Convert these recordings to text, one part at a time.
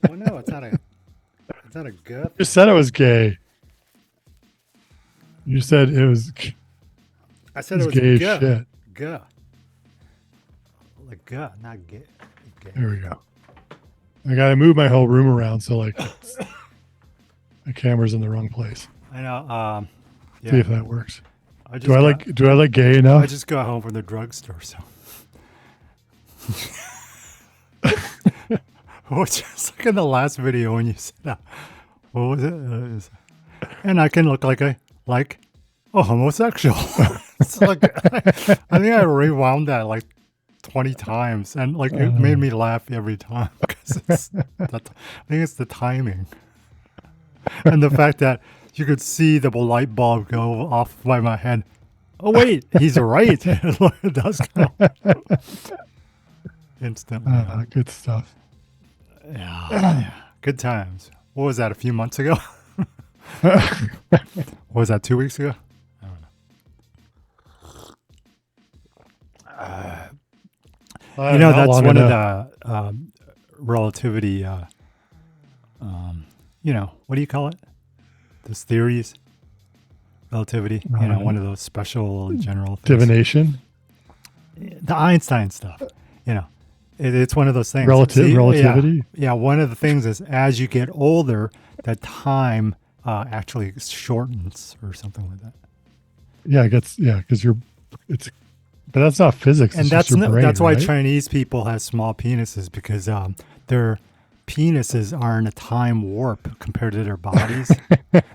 Well, no, it's not a good You thing. said it was gay. You said it was I said it was gay as guh. shit. Guh. Like guh, not gay. Gay. There we go. I gotta move my whole room around so like the camera's in the wrong place. I know. See Yeah. if that works. I just Do I like gay enough? I just got home from the drugstore, so. Oh, just like in the last video when you said, what was it? And I can look like a homosexual. It's like I think I rewound that like 20 times, and like it made me laugh every time because I think it's the timing and the fact that you could see the light bulb go off by my head. Oh wait, he's right. It does go instantly. Good stuff. Yeah, good times. What was that? A few months ago? What was that? 2 weeks ago? I don't know. That's one of the relativity. What do you call it? Those theories. Relativity. One of those special general things. Divination. The Einstein stuff. It's one of those things. Relativity. Yeah, one of the things is as you get older, that time actually shortens or something like that. Yeah, because but that's not physics. And that's your brain, that's why right? Chinese people have small penises, because their penises are in a time warp compared to their bodies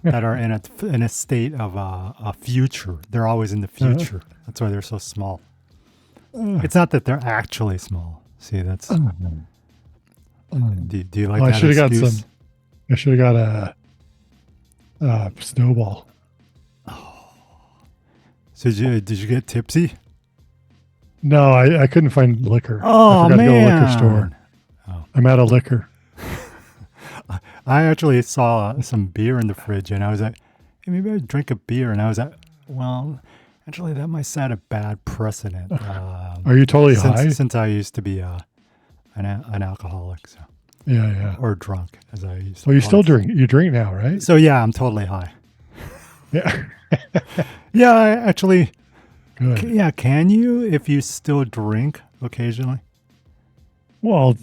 that are in a state of a future. They're always in the future. That's why they're so small. It's not that they're actually small. See, that's. Do you like that excuse? I should have got a snowball. So did you get tipsy? No, I couldn't find liquor. Oh, I forgot man. to go to the liquor store. Oh. I'm out of liquor. I actually saw some beer in the fridge, and I was like, hey, maybe I'd drink a beer. And I was like, well, actually, that might set a bad precedent. Are you totally high? Since I used to be an alcoholic, so. Yeah. Or drunk, as I used to. Well, you still drink. You drink now, right? So, yeah, I'm totally high. Yeah. Yeah, I actually... Good. Yeah, can you if you still drink occasionally? Well,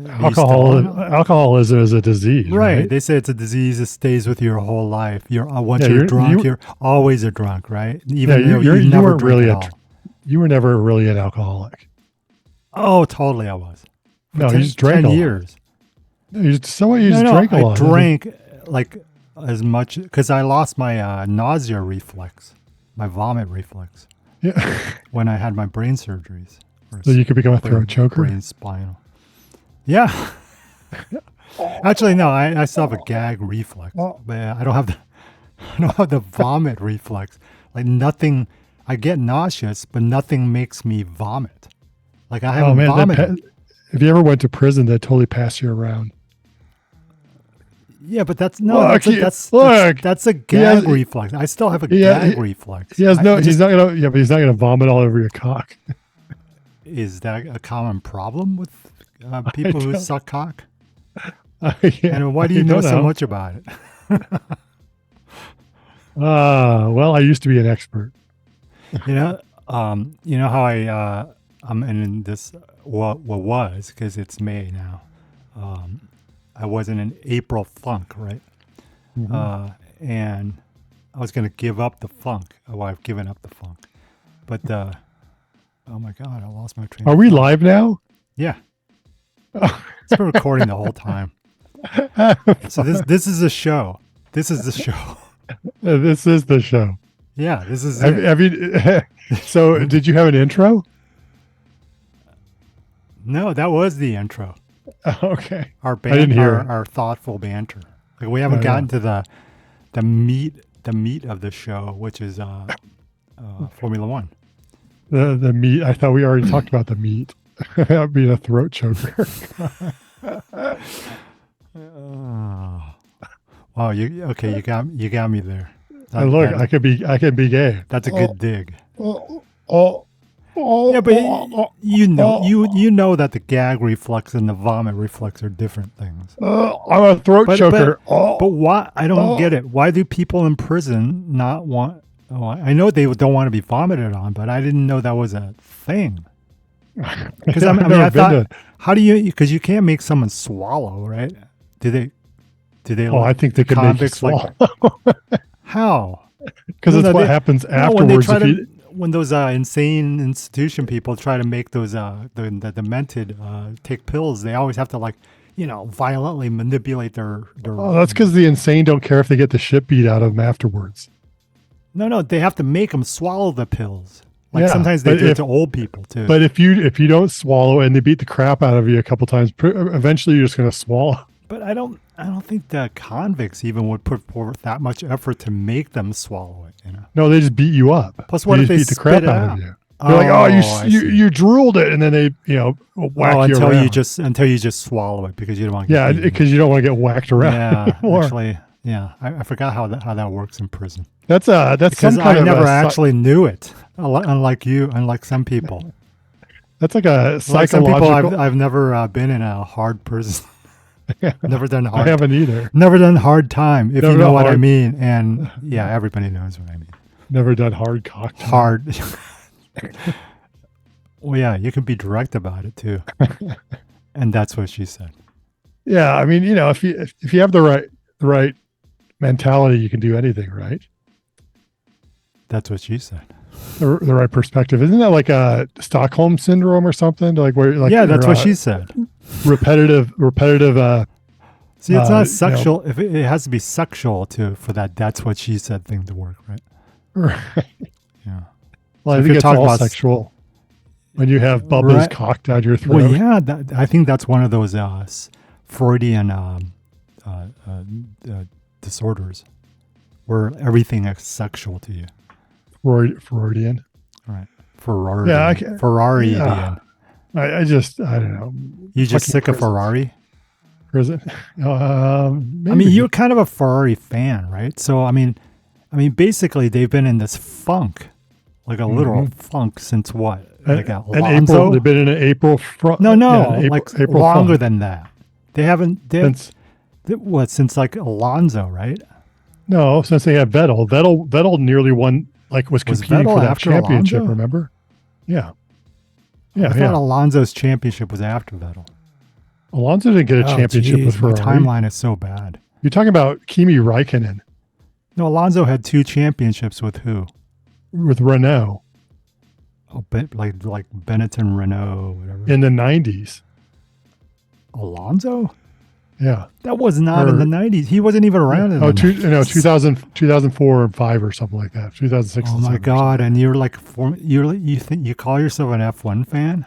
alcoholism is a disease, right? They say it's a disease that stays with you your whole life. Once you're drunk, you're always a drunk, right? Even though you never weren't drink really at all. You were never really an alcoholic. Oh, totally, I was. No, you just drank 10 a lot. years. You just drank a lot. I drank like as much because I lost my nausea reflex, my vomit reflex. Yeah. When I had my brain surgeries. So you could become a throat choker? Brain spinal. Yeah. Actually, no, I still have a gag reflex. But I don't have the vomit reflex. Like nothing, I get nauseous, but nothing makes me vomit. Like I haven't vomited. If you ever went to prison, they totally pass you around. Yeah, but that's a gag reflex. I still have a gag reflex. He's not gonna vomit all over your cock. Is that a common problem with people who suck cock? And why do you know so much about it? Well, I used to be an expert. You know how I'm in this was because it's May now. I was in an April funk, right? Mm-hmm. And I was going to give up the funk. Well, I've given up the funk. But, oh my God, I lost my train. Are we live now? Yeah. It's been recording the whole time. So this is a show. This is the show. This is the show. Yeah, this is have you, so did you have an intro? No, that was the intro. Okay. Our banter, I didn't hear our thoughtful banter. Like we haven't gotten to the meat of the show, which is Formula One. The meat. I thought we already talked about the meat. That would be a throat choker. Wow, you got me there. I could be gay. That's a good dig. Yeah, but you know that the gag reflex and the vomit reflex are different things. I'm a throat choker. But why? I don't get it. Why do people in prison not want? Oh, I know they don't want to be vomited on, but I didn't know that was a thing. Because I thought, how do you? Because you can't make someone swallow, right? Do they? Oh, I think they could make you swallow. How? Because it's what happens afterwards. When those insane institution people try to make those the demented take pills, they always have to violently manipulate their. Oh, that's because the insane don't care if they get the shit beat out of them afterwards. No, they have to make them swallow the pills. Sometimes they do it to old people too. But if you don't swallow and they beat the crap out of you a couple times, eventually you're just going to swallow. But I don't think the convicts even would put forth that much effort to make them swallow it. No, they just beat you up. Plus, what if they beat the crap out of you? They're you drooled it, and then they whack you around. Until you just swallow it because you don't want. Yeah, because you don't want to get whacked around. Yeah, anymore. Actually, yeah, I forgot how that works in prison. That's because some kind I never actually knew it. Unlike some people. That's like a psychological. Like some people, I've never been in a hard prison. Never done hard. I haven't either. Never done hard time, if you know what I mean. And yeah, everybody knows what I mean. Never done hard cock time. Hard. Well, yeah, you can be direct about it too. And that's what she said. Yeah, I mean, if you have the right mentality, you can do anything, right? That's what she said. The right perspective. Isn't that like a Stockholm syndrome or something? Yeah, that's what she said. Repetitive. See, it's not sexual. If it has to be sexual for that. That's what she said thing to work, right? Right. Yeah. Well, I think it's all sexual when you have bubbles cocked down your throat. Well, yeah, I think that's one of those Freudian disorders where everything is sexual to you. Freudian. Right. Ferrari. Yeah. Ferrari. Yeah. I don't know. You just sick of Ferrari? Prison? Maybe. I mean, you're kind of a Ferrari fan, right? So, I mean, basically, they've been in this funk, like a literal funk since what? Like April. They've been in an April front. No, April longer funk. Than that. They haven't. Since like Alonso, right? No, since they had Vettel. Vettel nearly won. Was competing for that championship. Alonso? Remember? Yeah. Yeah. I thought Alonso's championship was after Vettel. Alonso didn't get a championship with Ferrari. The timeline is so bad. You're talking about Kimi Räikkönen. No, Alonso had 2 championships with who? With Renault. Oh, like Benetton, Renault, whatever. In the 90s. Alonso? Yeah. That was not in the 90s. He wasn't even around in the 90s. 2004 or 5 or something like that. 2006. Oh my God. And you're you call yourself an F1 fan?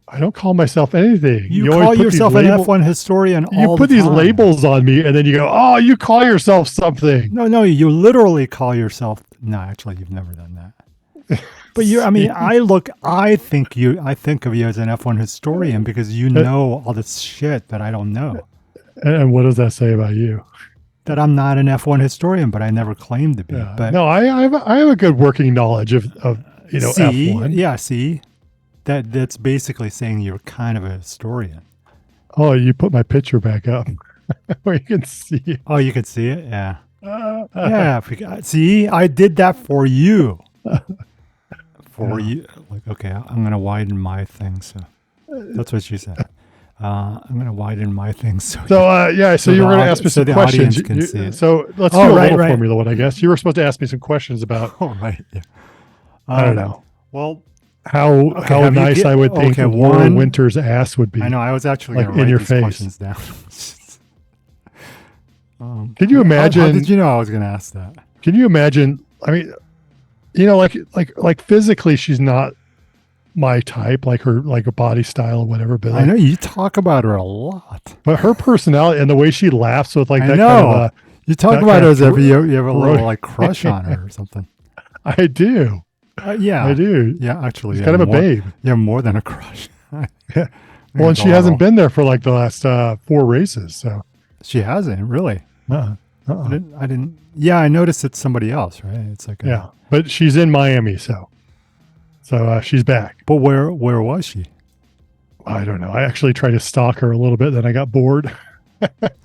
I don't call myself anything. You call yourself an F1 historian all the time. You put these labels on me and then you go, oh, you call yourself something. No, you literally call yourself. No, actually, you've never done that. But I think of you as an F1 historian because you know all this shit that I don't know. And what does that say about you? That I'm not an F1 historian, but I never claimed to be. Yeah. But no, I have a good working knowledge of F1. Yeah, see, that's basically saying you're kind of a historian. Oh, you put my picture back up where you can see it. Oh, you can see it? Yeah. Yeah. See, I did that for you. For you. Okay, I'm going to widen my thing. So that's what she said. I'm going to widen my thing. So you were going to ask me some questions. So let's do a little Formula One, I guess. You were supposed to ask me some questions about. Oh, right. Yeah. I don't know. Well, how nice I would think Warren Winter's ass would be. I know. I was actually going to write these questions down. Can you imagine? How did you know I was going to ask that? Can you imagine? I mean, like physically, she's not my type, like her body style or whatever. But I know you talk about her a lot. But her personality and the way she laughs with I know. You talk about her as if you have a little crush on her or something. I do. Yeah, I do. Yeah, actually, she's kind of a babe. Yeah, more than a crush. Yeah. Well, and she hasn't been there for like the last 4 races. So she hasn't really. I didn't. Yeah, I noticed it's somebody else, right? It's like but she's in Miami, so So she's back. But where was she? I don't know. I actually tried to stalk her a little bit, then I got bored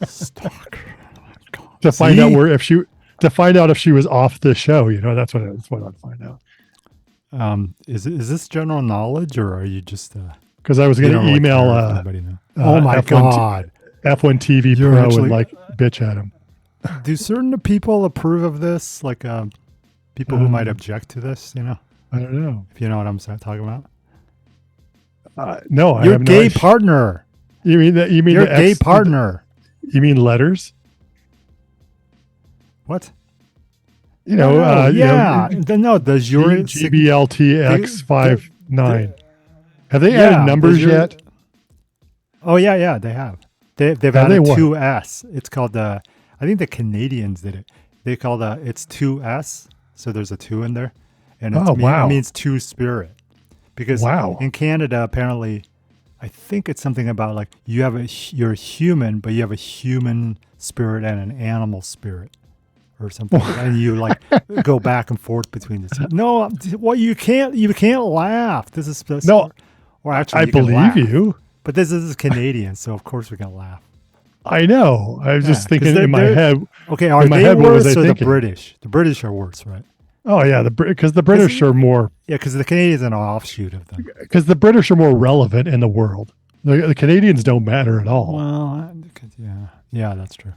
Stalker. Oh my God. to find out See? to find out if she was off the show. That's what I'd find out. Is this general knowledge, or are you just Because I was going to email. Oh my F1 God. F1 TV You're Pro actually- and bitch at him. Do certain people approve of this? Like people who might object to this? I don't know. If you know what I'm talking about. No, I Your have gay no idea. partner. You mean that? You mean Your the gay partner. You mean letters? What? Yeah. No, does your GBLTX59. Have they Yeah, added numbers does your- yet? Oh yeah, they have. They've Have added they what? 2S. It's called I think the Canadians did it. They call it's 2S. So there's a 2 in there, and wow. it means two spirit. Because in Canada, apparently, I think it's something about like you're human, but you have a human spirit and an animal spirit, or something, and you like go back and forth between the two. No, well, you can't laugh. This is No, or actually, I you can believe laugh. you. But this is Canadian, so of course we can laugh. I know. I was just 'cause thinking in my head. Okay, are in my they head, what was worse I or the thinking? British? The British are worse, right? Oh yeah, because the British are more Yeah, because the Canadians are an offshoot of them. more relevant in the world. The Canadians don't matter at all. Well, yeah, that's true.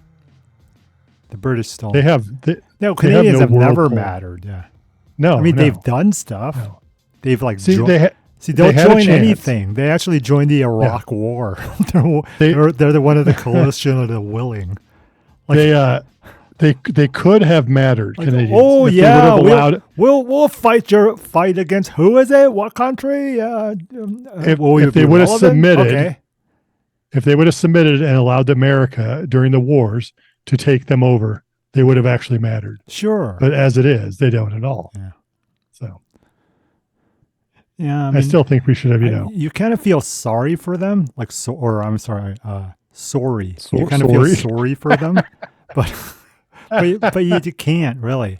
The British still. Canadians have never whirlpool. mattered. Yeah. No, I mean, no. they've done stuff. No. They've like See, they'll they had a join chance. anything. They actually joined the Iraq War. they're the one of the coalition of the willing. They could have mattered. Like, Canadians. oh if they yeah, would have allowed, we'll fight against who is it? What country? if they would have submitted, if they would have submitted and allowed America during the wars to take them over, they would have actually mattered. Sure, but as it is, they don't at all. Yeah. So yeah, I still think we should have. You kind of feel sorry for them, like I'm sorry, sorry. You kind of sorry. feel sorry for them, but. But you can't really,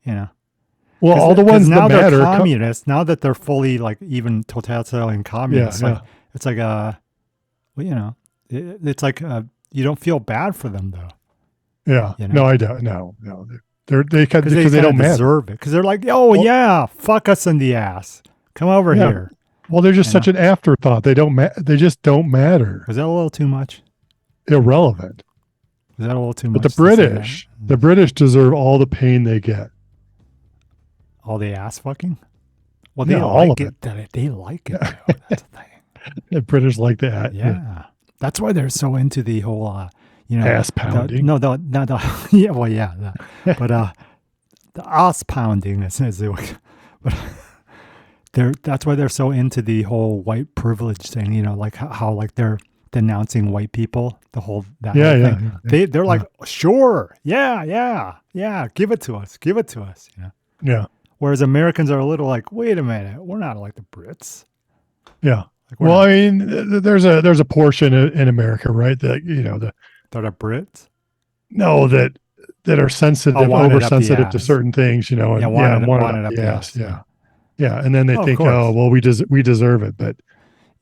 Well, all the ones now that matter. They're communists. Now that they're fully like even totalitarian communists, it's like it's like you don't feel bad for them though. Yeah. No, I don't. No. They because they don't deserve it. Because they're like, fuck us in the ass. Come over here. Well, they're just such an afterthought. They don't. They just don't matter. Was that a little too much? Irrelevant. Is that a little too much? But the British deserve all the pain they get. All the ass fucking? Well, all of it. They like it. Though. That's the thing. The British like that. Yeah. That's why they're so into the whole, ass pounding. But the ass pounding is but that's why they're so into the whole white privilege thing. Like how like they're denouncing white people, the whole thing. They're like, sure, yeah, give it to us. Yeah. Whereas Americans are a little like, wait a minute, we're not like the Brits. Yeah. Like, well, I mean, there's a portion in America, right? That that are Brits. No, that are sensitive, oversensitive to certain things. And want it up the ass. Yeah. And then they think, well, we deserve it, but.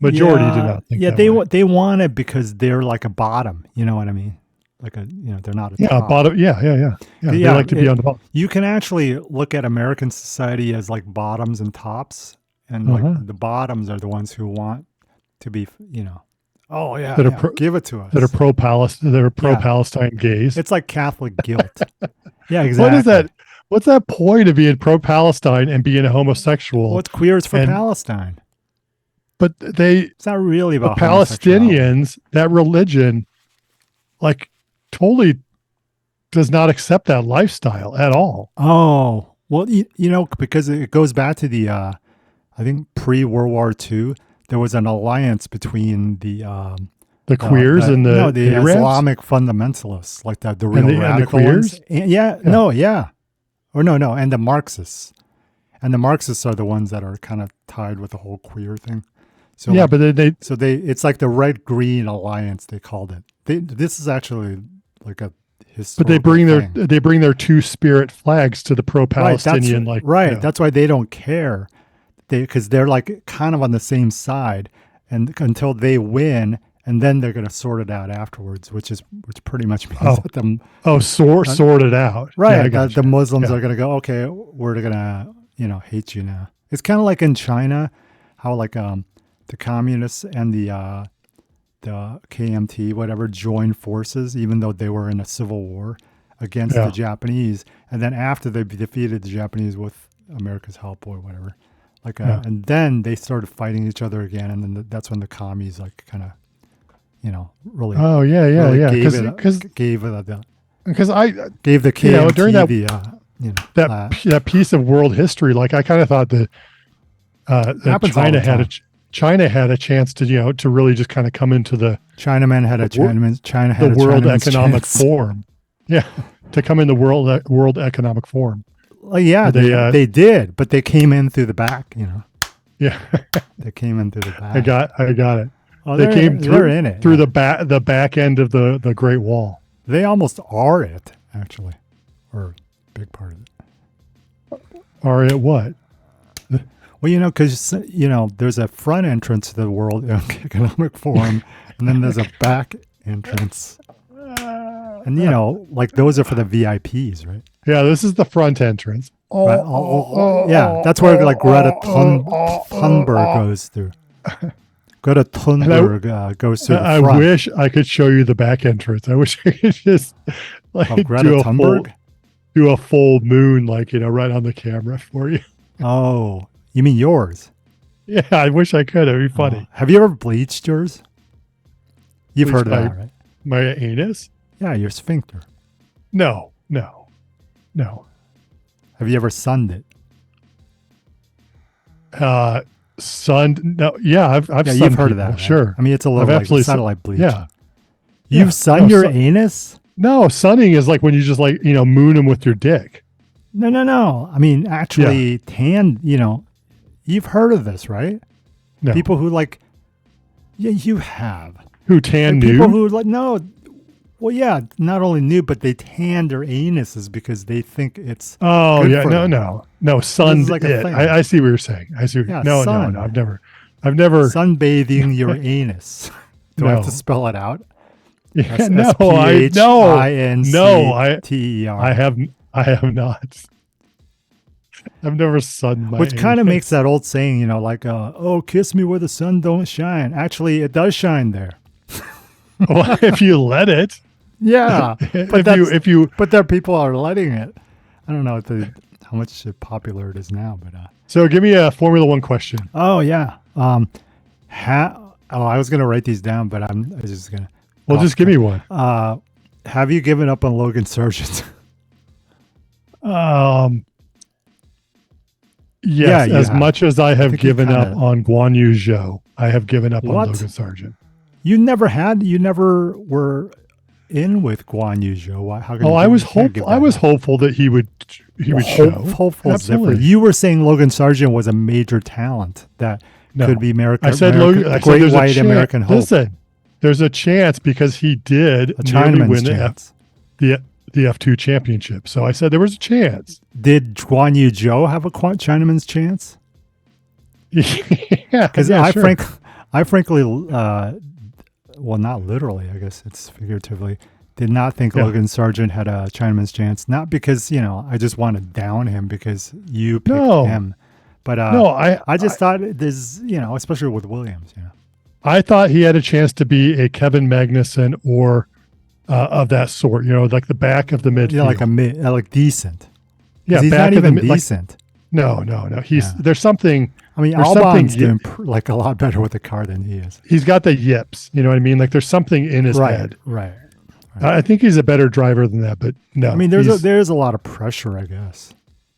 Majority do not think that way. They want it because they're like a bottom. You know what I mean? Like they're not a top. Bottom. Yeah. They like to be on the bottom. You can actually look at American society as like bottoms and tops, and like the bottoms are the ones who want to be, give it to us. That are pro-Palestine gays. It's like Catholic guilt. Yeah, exactly. What is that? What's that point of being pro-Palestine and being a homosexual? What's queers for Palestine? But it's not really about the Palestinians, that religion, like totally does not accept that lifestyle at all. Oh, well, because it goes back to the, I think pre-World War II, there was an alliance between the queers and the Islamic fundamentalists, like the real radical ones. And and the Marxists. And the Marxists are the ones that are kind of tied with the whole queer thing. So but it's like the red-green alliance, they called it. This is actually like a historical. But they bring their two-spirit flags to the pro-Palestinian. That's why they don't care. because they're like kind of on the same side, and until they win, and then they're going to sort it out afterwards, which pretty much means that them sort it out, right? Yeah, the Muslims are going to go, okay, we're going to hate you now. It's kind of like in China, how like the communists and the KMT whatever joined forces, even though they were in a civil war against the Japanese, and then after they defeated the Japanese with America's help or whatever, like and then they started fighting each other again, and then that's when the commies like kind of really because gave the KMT during that that piece of world history, like I kind of thought that China had a chance to really just kind of come into the China had the World Economic Forum. Yeah, to come in the World Economic Forum. Well, yeah, they did, but they came in through the back. Yeah, they came in through the back. I got it. Oh, they came through in it through the back end of the Great Wall. They almost are it, actually, or a big part of it. Are it what? Well, because there's a front entrance to the World Economic Forum, and then there's a back entrance, and like those are for the VIPs, right? Yeah, this is the front entrance. Yeah, that's where like Greta Thunberg goes through. Greta Thunberg goes through the front. I wish I could show you the back entrance. I wish I could just do a full moon, like right on the camera for you. Oh, you mean yours? Yeah, I wish I could. It'd be funny. Have you ever bleached yours? You've heard of that, right? My anus? Yeah, your sphincter. No. Have you ever sunned it? Sunned? No. Yeah, I've sunned you've heard of that, right? Sure. I mean, it's a little like satellite bleach. Yeah. You've sunned your anus? No, sunning is like when you just like moon them with your dick. No. I mean, actually, tan. You've heard of this, right? No. People who like, yeah, you have. Who tan nude? People who like, no. Well, yeah, not only nude, but they tan their anuses because they think it's. Oh, good yeah. for them. No. Sun. Like I see what you're saying. I see. No. I've never. Sunbathing your anus. Do I have to spell it out? Yeah, SPHINCTER. I have not. I've never sunned my Which kind of makes that old saying, like, oh, kiss me where the sun don't shine. Actually, it does shine there. Well, if you let it. Yeah. But but there people are letting it. I don't know how much popular it is now, but. So give me a Formula One question. Oh, yeah. I was going to write these down, but I'm just going to. Well, just give me one. Have you given up on Logan Sargent? Yes, as much as I have given up on Guan Yu Zhou, I have given up on Logan Sargent. You never were in with Guan Yu Zhou. How can I was hopeful that he would show. Hopeful is different. You were saying Logan Sargent was a major talent that could be American. I said great white American hope. Listen, there's a chance because he did nearly win the F2 championship. So I said there was a chance. Did Guan Yu Zhou have a Chinaman's chance? Yeah, because I frankly, well, not literally, I guess it's figuratively, did not think Logan Sargent had a Chinaman's chance. Not because I just want to down him because you picked him, but I just thought there's especially with Williams, I thought he had a chance to be a Kevin Magnussen or of that sort, like the back of the midfield. Yeah, like decent. Yeah, he's back not even decent. No. There's something. I mean, Albon's doing like a lot better with the car than he is. He's got the yips. You know what I mean? Like there's something in his head. Right. I think he's a better driver than that, but no. I mean, there's a lot of pressure, I guess,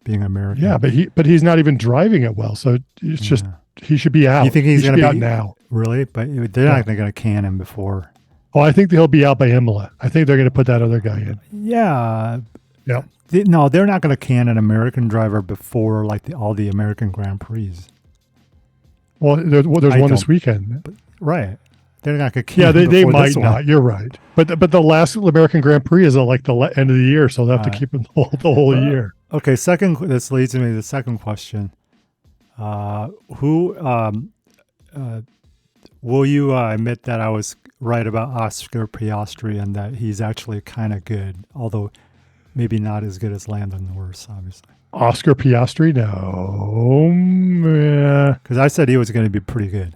being American. Yeah, but he's not even driving it well. So it's just he should be out. You think he's going to be out now? Really? But they're not going to can him before. Oh, I think he'll be out by Imola. I think they're going to put that other guy in. Yeah. Yeah. No, they're not going to can an American driver before like all the American Grand Prix. Well, there's one this weekend. But, right. They're not going to can. Yeah, they might not. You're right. But the last American Grand Prix is at like the end of the year, so they'll have to keep him the whole year. Okay, this leads me to the second question. Who will you admit that I was right about Oscar Piastri and that he's actually kind of good, although maybe not as good as Lando Norris, obviously. Oscar Piastri? No. Because I said he was going to be pretty good.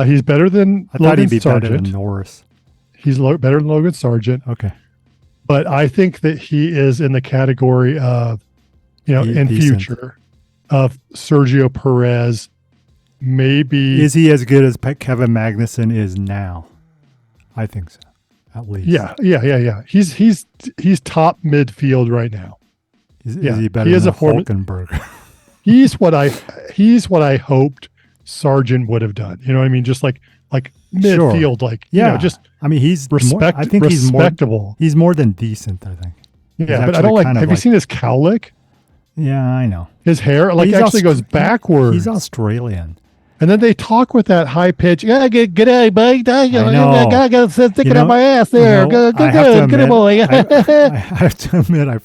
He's better than I thought Logan he'd be Sargent. better than Norris. He's better than Logan Sargent. Okay. But I think that he is in the category of, in decent. future, of Sergio Perez. Maybe. Is he as good as Kevin Magnussen is now? I think so, at least. Yeah. He's top midfield right now. Is he better than Hulkenberg? He's what I hoped Sargent would have done. You know what I mean? Just like midfield, sure. just. I mean, he's I think respectable. He's more than decent, I think. Yeah, but I don't like. Have you seen his cowlick? Yeah, I know. His hair actually goes backwards. He's Australian. And then they talk with that high pitch. Yeah, g'day, buddy. I got stick it up my ass there. Good boy. I have to admit, I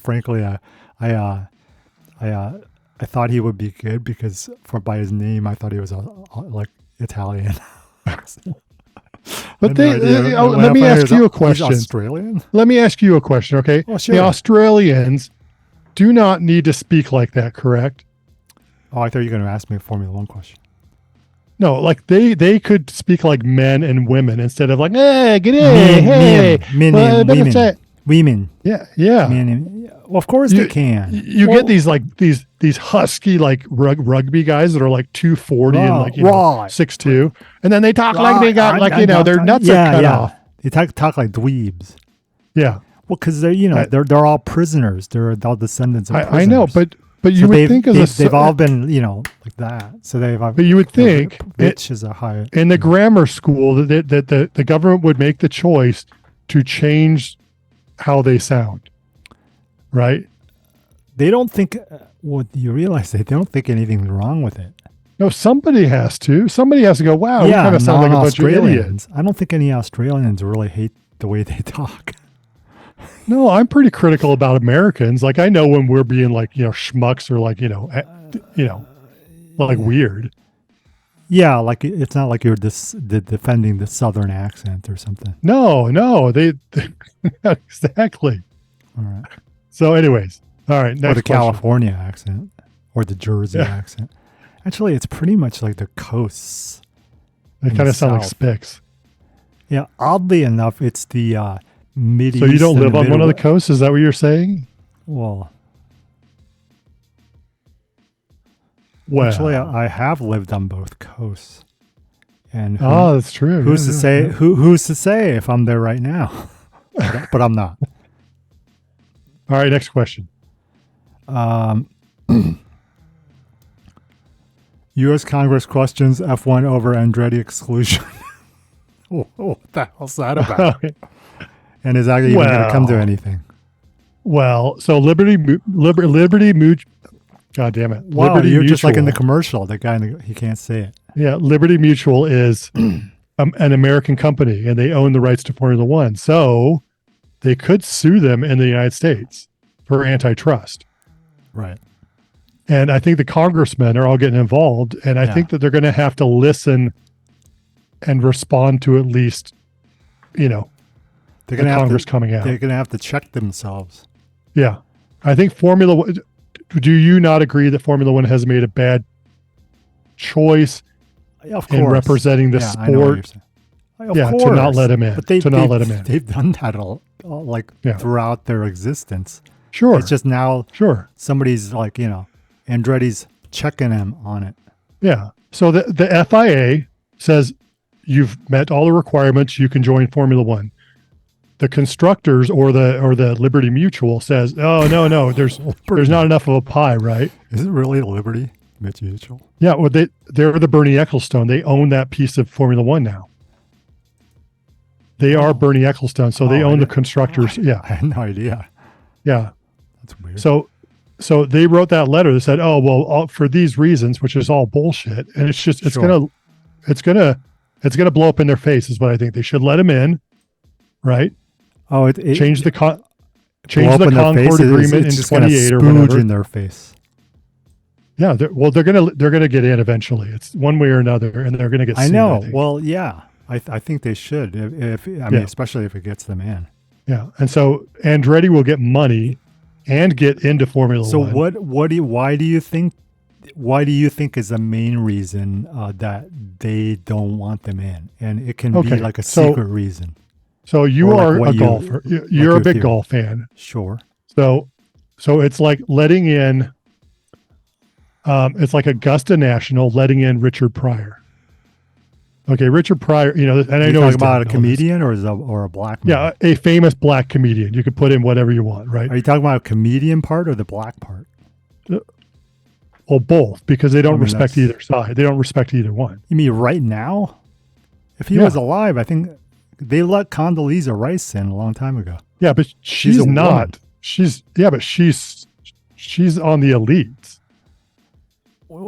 thought he would be good because by his name, I thought he was like Italian. But let me ask you a question. He's Australian? Let me ask you a question, okay? Oh, sure. The Australians do not need to speak like that, correct? Oh, I thought you were going to ask me a Formula One question. No, like they could speak like men and women instead of like, hey, g'day, hey, women. Yeah. Well, of course they can. You get these husky like rugby guys that are like 240 and like 6'2", and then they talk like they got their nuts are cut off. They talk like dweebs. Yeah. Well, because they're all prisoners. They're all descendants of prisoners. I know, but you would think they've all been like that. So but you would think which is a high in the grammar school that the government would make the choice to change how they sound, right? They don't think. Well, you realize they don't think anything's wrong with it. No, somebody has to. Somebody has to go, wow, we kind of sound like a bunch of idiots. I don't think any Australians really hate the way they talk. No, I'm pretty critical about Americans. Like I know when we're being like, schmucks or like, like weird. Yeah, like it's not like you're defending the Southern accent or something. No, they exactly. All right. So anyways, all right. Next or the California accent or the Jersey accent. Actually, it's pretty much like the coasts. They kind of sound like Spicks. Yeah, oddly enough, it's the Mideast. So you don't live on one of the coasts? Is that what you're saying? Well, actually, I have lived on both coasts. And that's true. Who's to say? Who's to say if I'm there right now? But I'm not. All right, next question. U.S. Congress questions F1 over Andretti exclusion. What the hell's that about? And is that even going to come to anything? Well, so Liberty Mutual. God damn it! Wow, Liberty you're Mutual, just like in the commercial. The guy, he can't say it. Yeah, Liberty Mutual is an American company, and they own the rights to Formula One. So they could sue them in the United States for antitrust. Right. And I think the congressmen are all getting involved, and I think that they're going to have to listen and respond to at least, they're going to Congress coming out. They're going to have to check themselves. Yeah. I think Formula One, do you not agree that Formula One has made a bad choice in representing the sport? To not let him in. But they've done that throughout their existence. Sure. It's just now somebody's like, Andretti's checking him on it. Yeah. So the FIA says you've met all the requirements, you can join Formula One. The constructors or the Liberty Mutual says, oh no, there's not enough of a pie, right? Is it really Liberty Mutual? Yeah, well they're the Bernie Ecclestone. They own that piece of Formula One now. They are Bernie Ecclestone, so they own the constructors. I had no idea. Yeah. That's weird. So they wrote that letter that said, "Oh well, for these reasons," which is all bullshit, and it's just it's gonna blow up in their face. Is what I think. They should let them in, right? Oh, change the Concord Agreement in 28 or whatever. In their face. Yeah, they're gonna get in eventually. It's one way or another, and they're gonna get. I sued, know. think. Well, yeah, I think they should. If I mean, especially if it gets them in. Yeah, and so Andretti will get money and get into Formula So One. why do you think is the main reason that they don't want them in? And it can be like a secret reason. So you Or like are a golfer. You're a big golf fan. Sure. So it's like letting in. It's like Augusta National letting in Richard Pryor. Okay, Richard Pryor. You know, and I know talking about a comedian or a black man. Yeah, a famous black comedian. You could put in whatever you want, right? Are you talking about a comedian part or the black part? Well, both, because they don't respect either side. They don't respect either one. You mean right now? If he was alive, I think they let Condoleezza Rice in a long time ago. Yeah, but she's not. Woman. She's on the elites.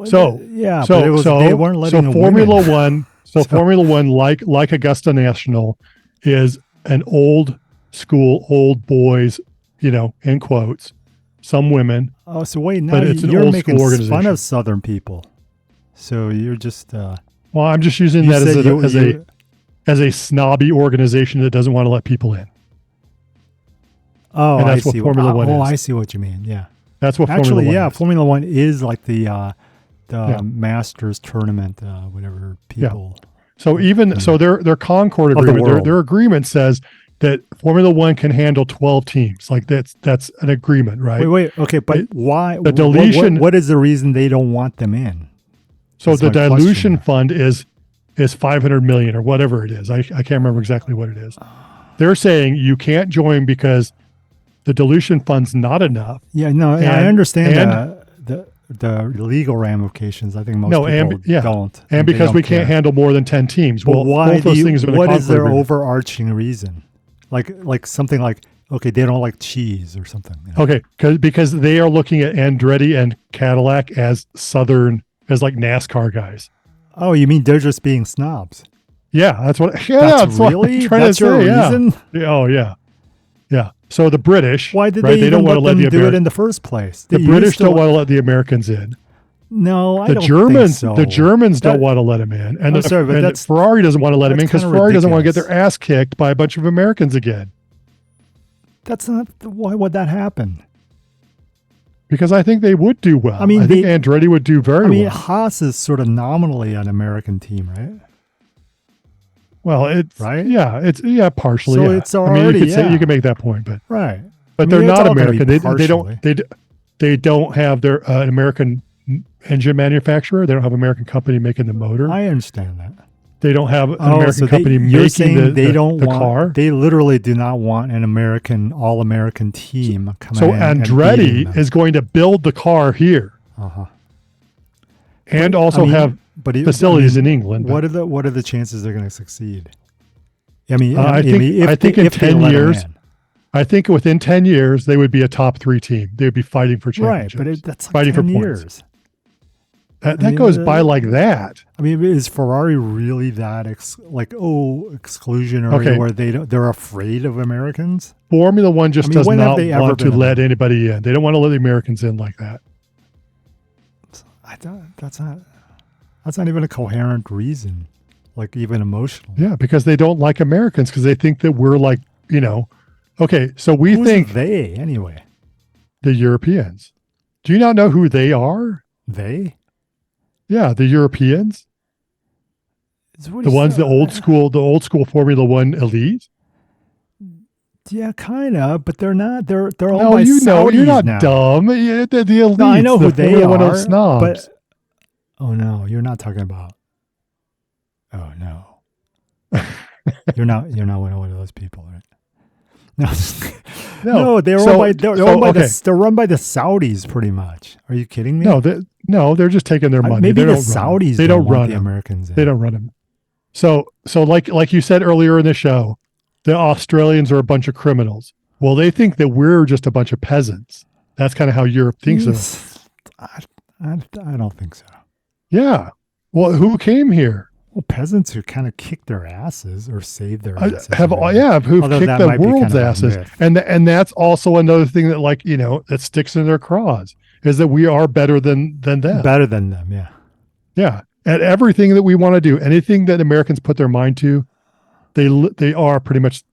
So yeah, but they weren't letting so Formula One. So Formula One, like Augusta National, is an old school, old boys, you know, in quotes, some women. Oh, so wait, now you're making fun of Southern people. So you're just. Well, I'm just using that as a snobby organization that doesn't want to let people in. Oh, and that's what Formula One is. Oh, I see what you mean. Yeah, that's what Formula One is. Formula One is like the Masters tournament, whatever people. Yeah. So their Concord agreement, their agreement says that Formula One can handle 12 teams. Like that's an agreement, right? Wait, okay, but why? The dilution. What is the reason they don't want them in? So the dilution fund is 500 million or whatever it is. I can't remember exactly what it is. They're saying you can't join because the dilution fund's not enough. Yeah, no, I understand the legal ramifications. I think most people don't. And because we can't handle more than 10 teams. Well, what is their overarching reason? Like something like, okay, they don't like cheese or something. You know? Okay, because they are looking at Andretti and Cadillac as like NASCAR guys. Oh, you mean they're just being snobs? Yeah, that's what. Yeah, that's really what that's your reason. Yeah. Oh, yeah. So the British, why did they don't want to let them do it in the first place? The British don't want to let the Americans in. No, I don't Germans, think so. The Germans don't want to let them in, and Ferrari doesn't want to let them in because Ferrari doesn't want to get their ass kicked by a bunch of Americans again. That's not. Why would that happen? Because I think they would do well. I mean, I think Andretti would do very well. I mean, Haas is sort of nominally an American team, right? Well, it's right. Yeah, it's partially. So yeah. it's already. I mean, you could make that point, but right. But they're not American. They don't have their an American engine manufacturer. They don't have an American company making the motor. I understand that. They don't have an American company making the car. They literally do not want an all-American team coming in. So Andretti is going to build the car here, and also have facilities in England. What are the chances they're going to succeed? I mean, I think in 10 years. I think within 10 years they would be a top 3 team. They would be fighting for championships. Right, but that's like fighting 10 for years. Points. That goes by like that. I mean, is Ferrari really that exclusionary where they're afraid of Americans? Formula One just does not want to let anybody in. They don't want to let the Americans in like that. That's not even a coherent reason, like even emotional. Yeah, because they don't like Americans because they think that we're like, you know, okay, so Who's think they anyway. The Europeans. Do you not know who they are? They? Yeah, the Europeans. The old school Formula One elite. Yeah, kind of, but they're not. They're all no, by you know, Saudis you're not now. dumb. The elite. No, I know who they are. Snobs. But oh no, you're not talking about. Oh no, you're not one of those people, right? No, they're run by the Saudis, pretty much. Are you kidding me? No, they're just taking their money. Maybe the Saudis don't run the Americans. They don't run them. So like you said earlier in the show, the Australians are a bunch of criminals. Well, they think that we're just a bunch of peasants. That's kind of how Europe thinks of us. I don't think so. Yeah. Well, who came here? Well, peasants who kind of kick their asses or save their asses. Who've kicked the world's asses. And that's also another thing that, like, you know, that sticks in their craws is that we are better than them. Better than them, yeah. Yeah. At everything that we want to do, anything that Americans put their mind to, they are pretty much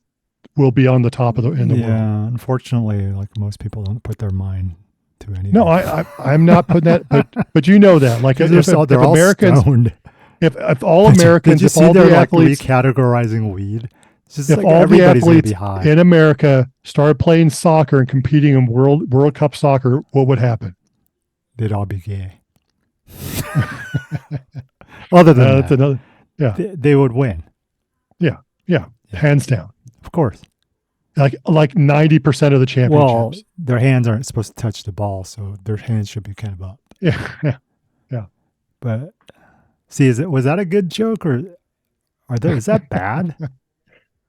will be on the top of in the world. Yeah, unfortunately, like most people don't put their mind to anything. No, I'm not putting that, but you know that. Like if all Americans, stoned. if all Americans, did you if see all they're the like athletes, recategorizing weed? It's just if like all the everybody's gonna athletes be high. in America started playing soccer and competing in World Cup soccer, what would happen? They'd all be gay. Other than that's another. Yeah, they would win. Yeah, hands down. Of course. Like 90% of the championships. Well, their hands aren't supposed to touch the ball, so their hands should be kind of up. Yeah. But see, was that a good joke or is that bad?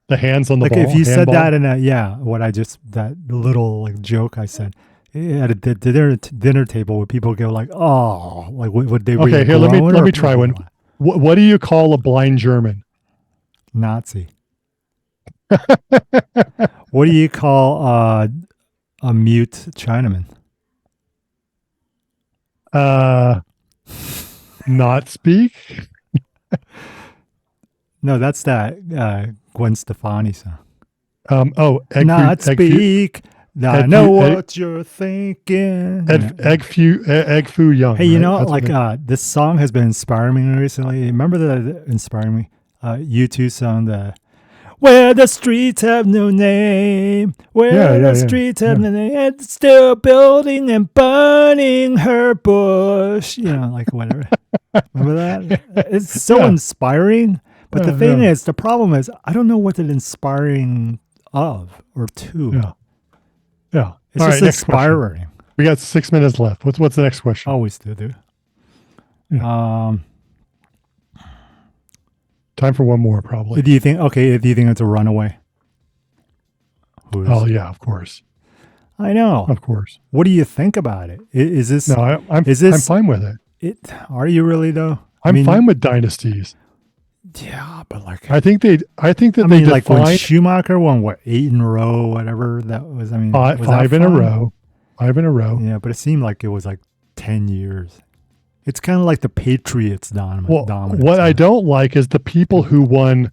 The hands on the ball. Like if you said handball? that in that little like joke I said at a dinner table, would people go like, oh, like would they? Okay, here let me try one. What do you call a blind German? Nazi. What do you call a mute Chinaman? Not speak. No, that's that Gwen Stefani song. Not speak. I know what you're thinking. Egg foo young. Hey, you know, like this song has been inspiring me recently. Remember that inspiring me? U2 song, where the streets have no name, streets have no name, and still building and burning her bush. You know, like whatever. Remember that? It's so inspiring. But the thing is, the problem is, I don't know what it's inspiring of or to. Yeah. It's just inspiring. We got 6 minutes left. What's the next question? Always do, dude. Yeah. Time for one more, probably. Do you think it's a runaway? Oh yeah, of course. I know. Of course. What do you think about it? Is this? No, I'm fine with it. Are you really though? I'm fine with Dynasties. Yeah, but like I think they like when Schumacher won 8 in a row, whatever that was. I mean, five in a row. 5 in a row. Yeah, but it seemed like it was like 10 years. It's kind of like the Patriots dominance. What I don't like is the people who won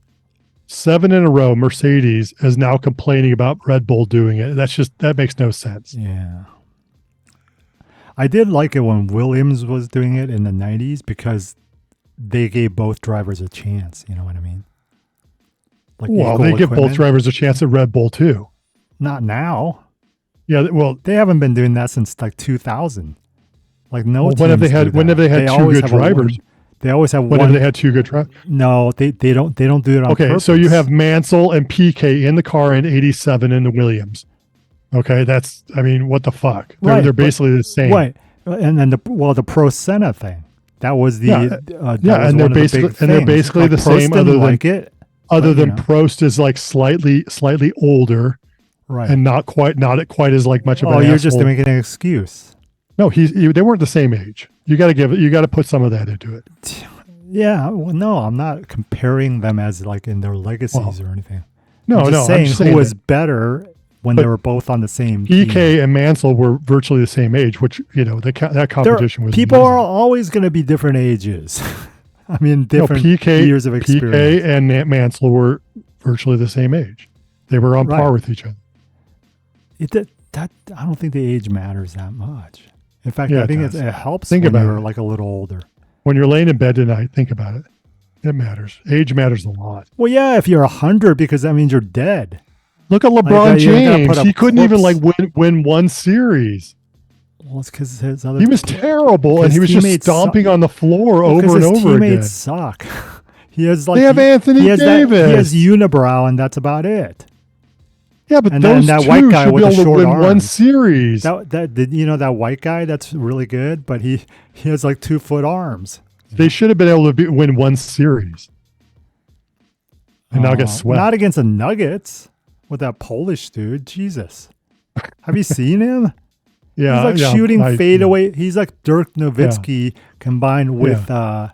7 in a row, Mercedes, is now complaining about Red Bull doing it. That makes no sense. Yeah. I did like it when Williams was doing it in the 90s because they gave both drivers a chance. You know what I mean? Like they give both drivers a chance at Red Bull too. Not now. Yeah, well, they haven't been doing that since like 2000. Like no. When have they had two good drivers? They always have one. When have they had 2 good drivers? No, they don't do it on purpose. So you have Mansell and PK in the car in '87 in the Williams. Okay, what the fuck? They're basically the same. Right, and then the Pro Senna thing. That was and they're basically like the same. Other than Prost is like slightly older, right, and not quite as like much of an. Oh, you're asshole. just making an excuse. No, they weren't the same age. You got to put some of that into it. Yeah, well, no, I'm not comparing them as like in their legacies or anything. No, I'm just saying who was better when they were both on the same team. PK and Mansell were virtually the same age, which that competition was. People are always going to be different ages. I mean, different years of experience. PK and Mansell were virtually the same age. They were on par with each other. I don't think the age matters that much. In fact, I think it helps when you're like a little older. When you're laying in bed tonight, think about it. It matters. Age matters a lot. Well, yeah, if you're 100, because that means you're dead. Look at LeBron James. He couldn't even win one series. Well, it's because he was terrible, and he was just stomping on the floor over and over again. His teammates suck. He has they have Anthony Davis. He has unibrow, and that's about it. Yeah, but those that two white guy should with be able the to short win arms. one series. That white guy that's really good, but he has like 2-foot arms. They should have been able to win one series, and now get swept. Not against the Nuggets with that Polish dude. Jesus, have you seen him? Yeah, he's like shooting fadeaway. He's like Dirk Nowitzki combined with I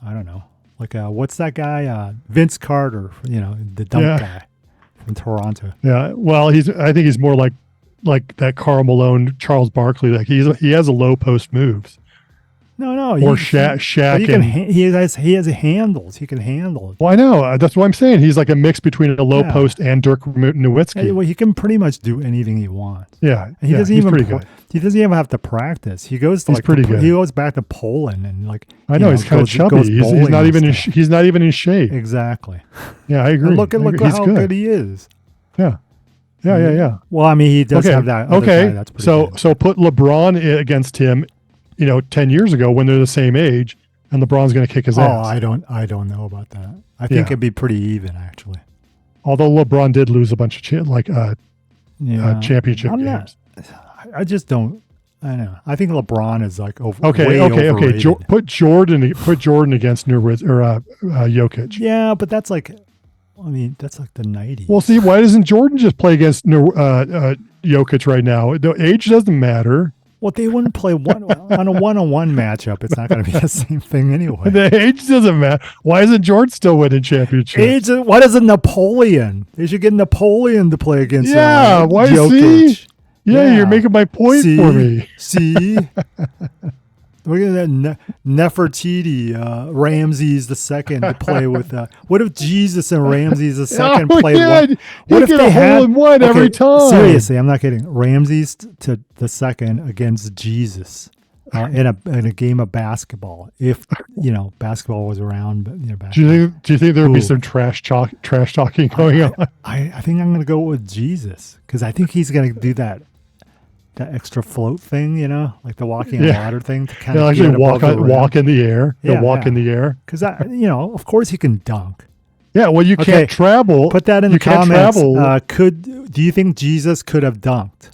don't know, like what's that guy? Vince Carter. The dunk guy from Toronto. Yeah, well, I think he's more like like that Karl Malone, Charles Barkley. Like he has a low post moves. No, Or Shaq. He has handles. He can handle it. Well, I know. That's what I'm saying. He's like a mix between a low post and Dirk Nowitzki. Well, he can pretty much do anything he wants. Yeah, and he doesn't even pretty good. He doesn't even have to practice. He goes to He's pretty good. He goes back to Poland and like. I know he's kind of chubby. He's not even in shape. Exactly. Yeah, I agree. And look how good he is. Yeah. Well, I mean, he does have that. Okay. Guy that's pretty good. So put LeBron against him, 10 years ago when they're the same age, and LeBron's going to kick his ass. I don't know about that. I think it'd be pretty even actually. Although LeBron did lose a bunch of championship games. I just don't. I know. I think LeBron is like over. Okay. Overrated. Put Jordan against Jokic. Yeah, but that's like. I mean, that's like the 90s. Well, see, why doesn't Jordan just play against Jokic right now? The age doesn't matter. Well, they wouldn't play on a one-on-one matchup. It's not going to be the same thing anyway. The age doesn't matter. Why isn't Jordan still winning championships? What is a Napoleon? They should get Napoleon to play against. Why Jokic. see? Yeah, you're making my point for me. See. Look at that Nefertiti, Ramses the second to play with. What if Jesus and Ramses the second play one? What if they had a hole in one every time? Seriously, I'm not kidding. Ramses to the second against Jesus in a game of basketball. If basketball was around, but back. Do you think there would be some trash talking going on? I think I'm going to go with Jesus because I think he's going to do that extra float thing, like the walking on water thing to kind of actually walk in the air. Walk in the air. Because of course he can dunk. Yeah, well, you can't travel. Put that in the comments. Do you think Jesus could have dunked?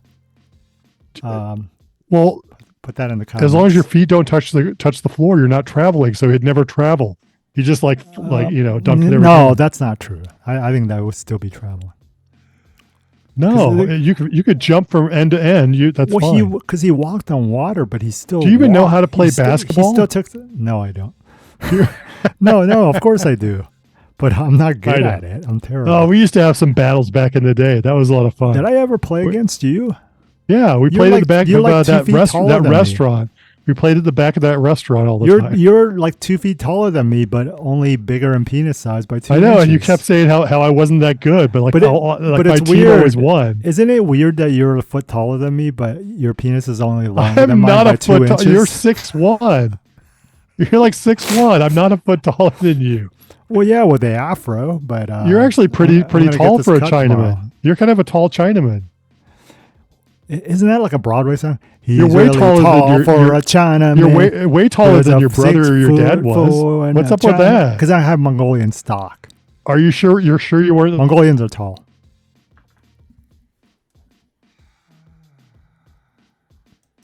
Well, put that in the comments. As long as your feet don't touch the floor, you're not traveling. So he'd never travel. He just dunked everything. No, that's not true. I think that would still be traveling. No, you could jump from end to end. That's fine. Because he walked on water, but he still. Do you even know how to play basketball? He still took. No, I don't. No. Of course I do, but I'm not good at it. I'm terrible. Oh, we used to have some battles back in the day. That was a lot of fun. Did I ever play against you? Yeah, we played at the back of that restaurant. We played at the back of that restaurant all the time. You're like 2 feet taller than me, but only bigger in penis size by 2 inches. I know, and you kept saying how I wasn't that good, but my team always won. Isn't it weird that you're a foot taller than me, but your penis is only longer than mine by 2 inches? You're 6'1". You're like 6'1". I'm not a foot taller than you. Well, yeah, with the afro, but you're actually pretty tall for a Chinaman. Tomorrow. You're kind of a tall Chinaman. Isn't that like a Broadway song? You're way really taller for a Chinaman. You're way taller than your brother or your dad was. What's up with that? Because I have Mongolian stock. Are you sure? You're sure you weren't? Mongolians are tall.